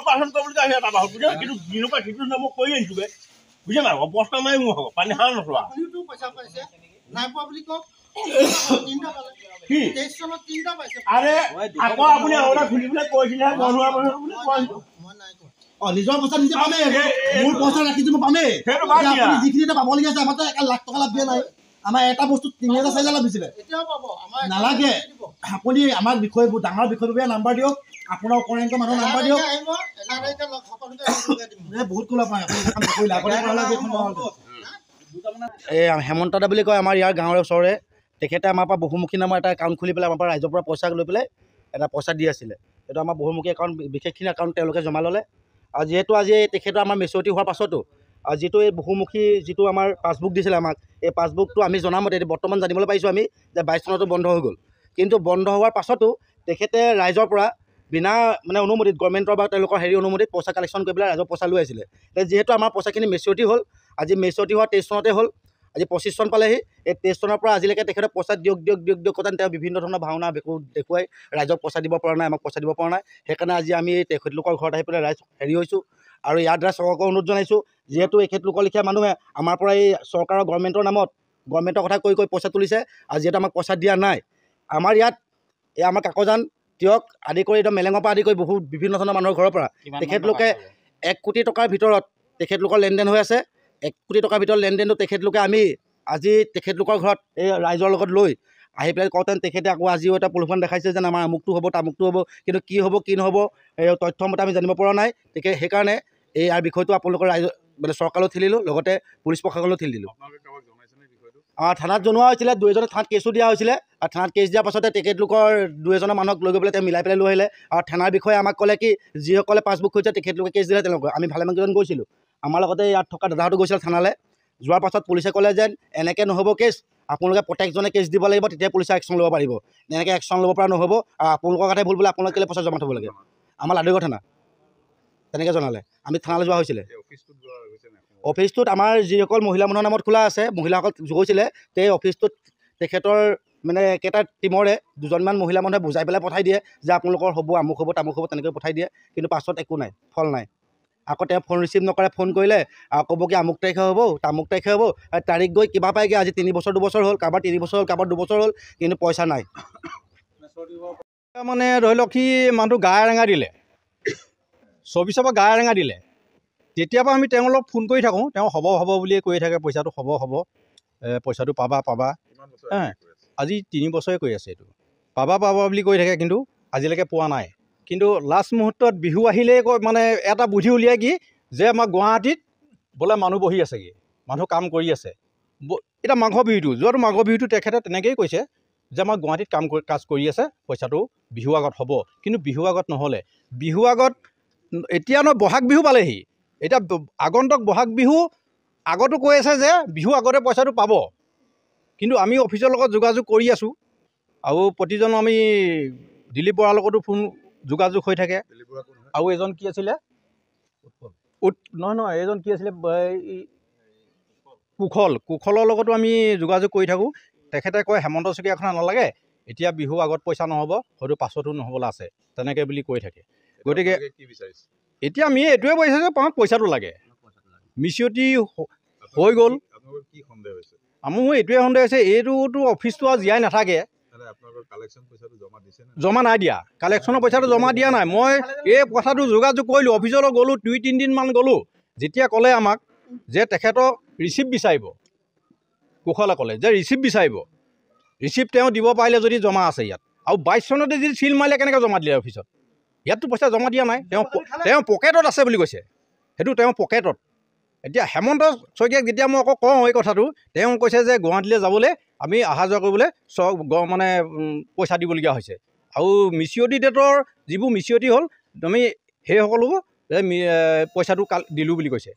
operation কৰিবলৈ আহিছে তাৰপৰা বুজা কিন্তু দিনৰ পৰা সিটো মই কৰি আহিছোগে বুজা নাই অৱস্থা নাই মোৰ হ'ব পানী সাৰ নচোৱা আৰে আকৌ আপুনি আৰু খুলিবলৈ কৈছিলে নিজৰ পইচা নিজে পামেই মোৰ পইচা ৰাখি দিব পামেই যিখিনি এটা পাবলগীয়া আছে আমাৰ $1,00,000 লাভ দিয়া নাই আমাৰ এটা বস্তু 3,000-4,000 লাভ দিছিলে নালাগে আপুনি আমাৰ বিষয়বোৰ ডাঙৰ বিষয়বোৰ নাম্বাৰ দিয়ক আপোনাৰ অপৰেণ্ট মানুহৰ নাম্বাৰ দিয়ক বহুত কোলা পায় এই হেমন্ত দা বুলি কয় আমাৰ ইয়াৰ গাঁৱৰ ওচৰৰে তেখেতে আমাৰ পৰা বহুমুখী নামৰ এটা একাউণ্ট খুলি পেলাই আমাৰ পৰা ৰাইজৰ পৰা পইচা লৈ পেলাই এটা পইচা দি আছিলে এইটো আমাৰ বহুমুখী একাউণ্ট বিশেষখিনি একাউণ্ট তেওঁলোকে জমা ল'লে আৰু যিহেতু আজি তেখেতৰ আমাৰ মেচিউৰিটি হোৱাৰ পাছতো আৰু যিটো এই বহুমুখী যিটো আমাৰ পাছবুক দিছিলে আমাক এই পাছবুকটো আমি জনামতে বৰ্তমান জানিবলৈ পাৰিছোঁ আমি যে 22 চনতো বন্ধ হৈ গ'ল কিন্তু বন্ধ হোৱাৰ পাছতো তেখেতে ৰাইজৰ পৰা বিনা মানে অনুমতিত গভৰ্ণমেণ্টৰ বা তেওঁলোকৰ অনুমতিত পইচা কালেকশ্যন কৰি পেলাই ৰাইজৰ পইচা লৈ আহিছিলে যিহেতু আমাৰ পইচাখিনি মেচিউৰিটি হ'ল আজি মেচিউৰিটি হোৱা 23 চনতে হ'ল আজি 25 চন পালেহি এই 23 চনৰ পৰা আজিলৈকে তেখেতে পইচা দিয়ক কথা তেওঁ বিভিন্ন ধৰণৰ ভাওনা দেখুৱাই ৰাইজক পইচা দিব পৰা নাই আমাক পইচা দিব পৰা নাই সেইকাৰণে আজি আমি তেখেতলোকৰ ঘৰত আহি পেলাই ৰাইজ হৈছোঁ আৰু ইয়াৰ দ্বাৰা চৰকাৰক অনুৰোধ জনাইছোঁ যিহেতু এখেতলোকৰ লেখীয়া মানুহে আমাৰ পৰা এই চৰকাৰৰ গভৰ্ণমেণ্টৰ নামত গভৰ্ণমেণ্টৰ কথা কৈ পইচা তুলিছে আৰু যিহেতু আমাক পইচা দিয়া নাই আমাৰ ইয়াত এই আমাৰ কাকজান তিয়ক আদি কৰি একদম মেলেঙৰ পৰা আদি কৰি বহুত বিভিন্ন ধৰণৰ মানুহৰ ঘৰৰ পৰা তেখেতলোকে 1 কোটি টকাৰ ভিতৰত তেখেতলোকৰ লেনদেন হৈ আছে 1 কোটি টকাৰ ভিতৰত লেনদেনটো তেখেতলোকে আমি আজি তেখেতলোকৰ ঘৰত এই ৰাইজৰ লগত লৈ আহি পেলাই কওঁতেন তেখেতে আকৌ আজিও এটা প্ৰলোভন দেখাইছে যেন আমাৰ আমুকটো হ'ব তামুকটো হ'ব কিন্তু কি হ'ব কি নহ'ব এই তথ্যমতে আমি জানিব পৰা নাই সেইকাৰণে এই ইয়াৰ বিষয়টো আপোনালোকৰ ৰাইজ মানে চৰকাৰলৈ ঠেলিলোঁ লগতে পুলিচ প্ৰশাসনলৈ ঠেলি দিলোঁ থানাত জনোৱা হৈছিলে 2 এজনে থানাত কেছো দিয়া হৈছিলে আৰু থানাত কেছ দিয়াৰ পাছতে তেখেতলোকৰ 2 এজনৰ মানুহক লৈ গৈ পেলাই তেওঁ মিলাই পেলাই লৈ আহিলে আৰু থানাৰ বিষয়ে আমাক ক'লে কি যিসকলে পাছবুক খুলিছে তেখেতলোকে কেছ দিলে তেওঁলোকে আমি ভালেমানকেইজন গৈছিলোঁ আমাৰ লগতে ইয়াত থকা দাদাহঁতো গৈছিল থানালৈ যোৱাৰ পাছত পুলিচে ক'লে যেন এনেকৈ নহ'ব কেছ আপোনালোকে প্ৰত্যেকজনে কেছ দিব লাগিব তেতিয়া পুলিচে একশ্যন ল'ব পাৰিব এনেকৈ একশ্যন ল'ব পৰা নহ'ব আৰু আপোনালোকৰ কথাই ভুল বোলে আপোনালোকে কেলৈ পইচা জমা থ'ব লাগে আমাৰ লাডুগড় থানা তেনেকৈ জনালে আমি থানালৈ যোৱা হৈছিলে অফিচটোত আমাৰ যিসকল মহিলা মানুহৰ নামত খোলা আছে মহিলাসকল গৈছিলে সেই অফিচটোত তেখেতৰ মানে একেটা টিমৰে 2জনমান মহিলা মানুহে বুজাই পেলাই পঠাই দিয়ে যে আপোনালোকৰ হ'ব আমুক হ'ব তামুক হ'ব তেনেকৈ পঠাই দিয়ে কিন্তু পাছত একো নাই ফল নাই আকৌ তেওঁ ফোন ৰিচিভ নকৰে ফোন কৰিলে ক'ব কি আমুক তাৰিখে হ'ব তামুক তাৰিখে হ'ব তাৰিখ গৈ কিবা পায়গৈ আজি 3 বছৰ 2 বছৰ হ'ল কাৰোবাৰ 3 বছৰ হ'ল কাৰোবাৰ 2 বছৰ হ'ল কিন্তু পইচা নাই মানে ধৰি লওক সি মানুহটো গা এৰেঙা দিলে 24 পৰা গা এৰেঙা দিলে তেতিয়াৰ পৰা আমি তেওঁক ফোন কৰি থাকোঁ তেওঁ হ'ব বুলিয়ে কৈ থাকে পইচাটো হ'ব পইচাটো পাবা আজি 3 বছৰে কৈ আছে এইটো পাবা বুলি কৈ থাকে কিন্তু আজিলৈকে পোৱা নাই কিন্তু লাষ্ট মুহূৰ্তত বিহু আহিলেই কয় মানে এটা বুদ্ধি উলিয়াই কি যে আমাৰ গুৱাহাটীত বোলে মানুহ বহি আছেগৈ মানুহ কাম কৰি আছে এতিয়া মাঘৰ বিহুটো যোৱাটো মাঘৰ বিহুটো তেখেতে তেনেকৈয়ে কৈছে যে আমাৰ গুৱাহাটীত কাজ কৰি আছে পইচাটো বিহু আগত হ'ব কিন্তু বিহু আগত নহ'লে বিহু আগত এতিয়া বহাগ বিহু পালেহি এতিয়া আগন্তুক বহাগ বিহু আগতো কৈ আছে যে বিহু আগতে পইচাটো পাব কিন্তু আমি অফিচৰ লগত যোগাযোগ কৰি আছোঁ আৰু প্ৰতিজন আমি দিলীপ বৰাৰ লগতো ফোন যোগাযোগ হৈ থাকে আৰু এজন কি আছিলে নহয় এজন কি আছিলে কুশলৰ লগতো আমি যোগাযোগ কৰি থাকোঁ তেখেতে কয় হেমন্ত শইকীয়াখন নালাগে এতিয়া বিহু আগত পইচা নহ'ব হয়তো পাছতো নহ'বলৈ আছে তেনেকৈ বুলি কৈ থাকে গতিকে এতিয়া আমি এইটোৱে বিচাৰিছোঁ যে পইচাটো লাগে মিচিউৰিটি হৈ গ'ল মোৰ এইটোৱে সন্দেহ হৈছে এইটোতো অফিচটো আৰু জীয়াই নাথাকে জমা নাই দিয়া কালেকশ্যনৰ পইচাটো জমা দিয়া নাই মই এই কথাটো যোগাযোগ কৰিলোঁ অফিচলৈ গ'লোঁ 2-3 দিনমান গ'লোঁ যেতিয়া ক'লে আমাক যে তেখেতক ৰিচিপ্ট বিচাৰিব কুশলে ক'লে যে ৰিচিপ্ট বিচাৰিব ৰিচিপ্ট তেওঁ দিব পাৰিলে যদি জমা আছে ইয়াত আৰু 22 চনতে যদি চিল মাৰিলে কেনেকৈ জমা দিলে অফিচত ইয়াততো পইচা জমা দিয়া নাই তেওঁ পকেটত আছে বুলি কৈছে সেইটো তেওঁ পকেটত এতিয়া হেমন্ত শইকীয়াক যেতিয়া মই আকৌ কওঁ এই কথাটো তেওঁ কৈছে যে গুৱাহাটীলৈ যাবলৈ আমি অহা যোৱা কৰিবলৈ মানে পইচা দিবলগীয়া হৈছে আৰু মিচিউৰিটি ডেটৰ যিবোৰ মিচিউৰিটি হ'ল আমি সেইসকলকো পইচাটো দিলোঁ বুলি কৈছে